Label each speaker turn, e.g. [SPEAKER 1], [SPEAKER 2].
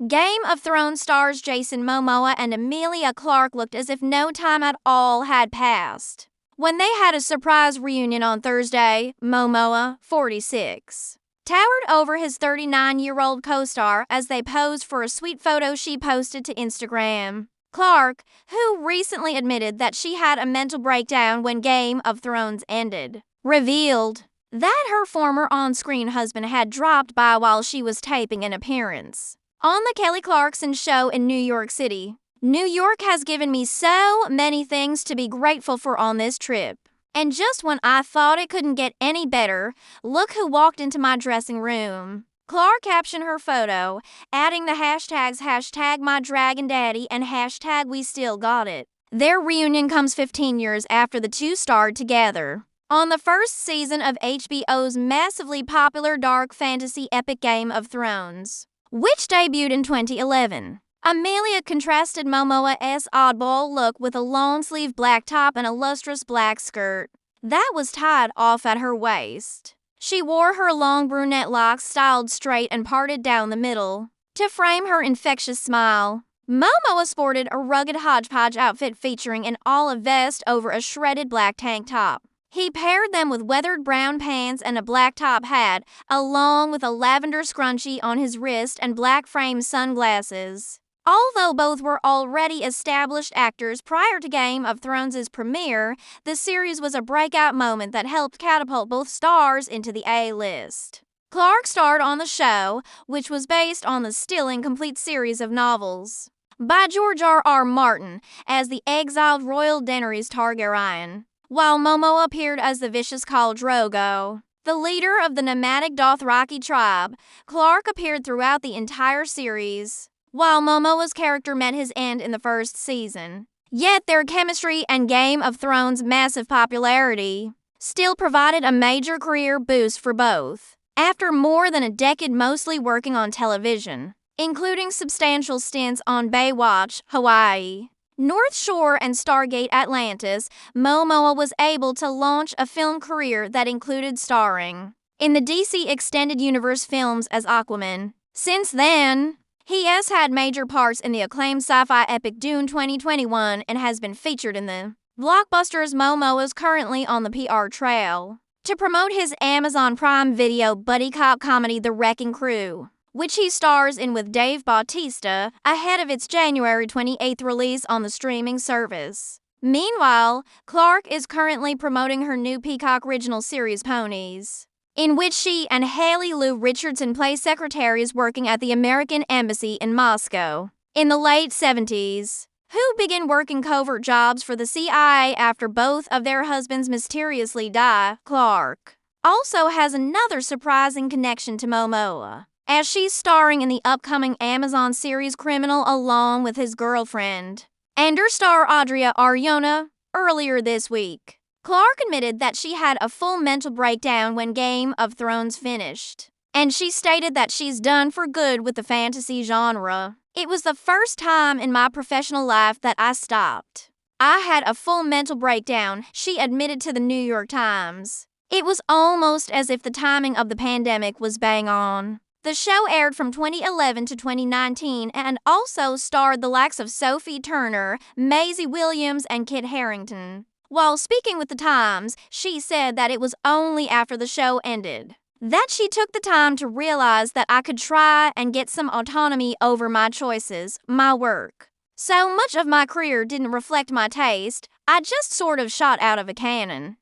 [SPEAKER 1] Game of Thrones stars Jason Momoa and Emilia Clarke looked as if no time at all had passed when they had a surprise reunion on Thursday. Momoa, 46, towered over his 39-year-old co-star as they posed for a sweet photo she posted to Instagram. Clarke, who recently admitted that she had a mental breakdown when Game of Thrones ended, revealed that her former on-screen husband had dropped by while she was taping an appearance on the Kelly Clarkson Show in New York City. New York has given me so many things to be grateful for on this trip. And just when I thought it couldn't get any better, look who walked into my dressing room. Clarke captioned her photo, adding the hashtags #MyDragonDaddy and #WeStillGotIt. Their reunion comes 15 years after the two starred together on the first season of HBO's massively popular dark fantasy epic Game of Thrones, which debuted in 2011. Emilia contrasted Momoa's oddball look with a long-sleeve black top and a lustrous black skirt that was tied off at her waist. She wore her long brunette locks styled straight and parted down the middle to frame her infectious smile. Momoa sported a rugged hodgepodge outfit featuring an olive vest over a shredded black tank top. He paired them with weathered brown pants and a black top hat, along with a lavender scrunchie on his wrist and black frame sunglasses. Although both were already established actors prior to Game of Thrones' premiere, the series was a breakout moment that helped catapult both stars into the A-list. Clarke starred on the show, which was based on the still incomplete series of novels by George R.R. Martin as the exiled royal Daenerys Targaryen, while Momoa appeared as the vicious Khal Drogo, the leader of the nomadic Dothraki tribe. Clarke appeared throughout the entire series, while Momoa's character met his end in the first season. Yet their chemistry and Game of Thrones' massive popularity still provided a major career boost for both. After more than a decade mostly working on television, including substantial stints on Baywatch, Hawaii, North Shore, and Stargate Atlantis, Momoa was able to launch a film career that included starring in the DC Extended Universe films as Aquaman. Since then, he has had major parts in the acclaimed sci-fi epic Dune 2021 and has been featured in the blockbusters. Momoa is currently on the PR trail to promote his Amazon Prime Video buddy cop comedy The Wrecking Crew, which he stars in with Dave Bautista, ahead of its January 28th release on the streaming service. Meanwhile, Clarke is currently promoting her new Peacock original series Ponies, in which she and Haley Lou Richardson play secretaries working at the American Embassy in Moscow in the late 70s, who begin working covert jobs for the CIA after both of their husbands mysteriously die. Clarke also has another surprising connection to Momoa, as she's starring in the upcoming Amazon series Criminal along with his girlfriend and her star Adria Arjona. Earlier this week, Clarke admitted that she had a full mental breakdown when Game of Thrones finished, and she stated that she's done for good with the fantasy genre. "It was the first time in my professional life that I stopped. I had a full mental breakdown," she admitted to the New York Times. "It was almost as if the timing of the pandemic was bang on." The show aired from 2011 to 2019 and also starred the likes of Sophie Turner, Maisie Williams, and Kit Harington. While speaking with the Times, she said that it was only after the show ended that she took the time to realize that I could try and get some autonomy over my choices, my work. So much of my career didn't reflect my taste. I just sort of shot out of a cannon.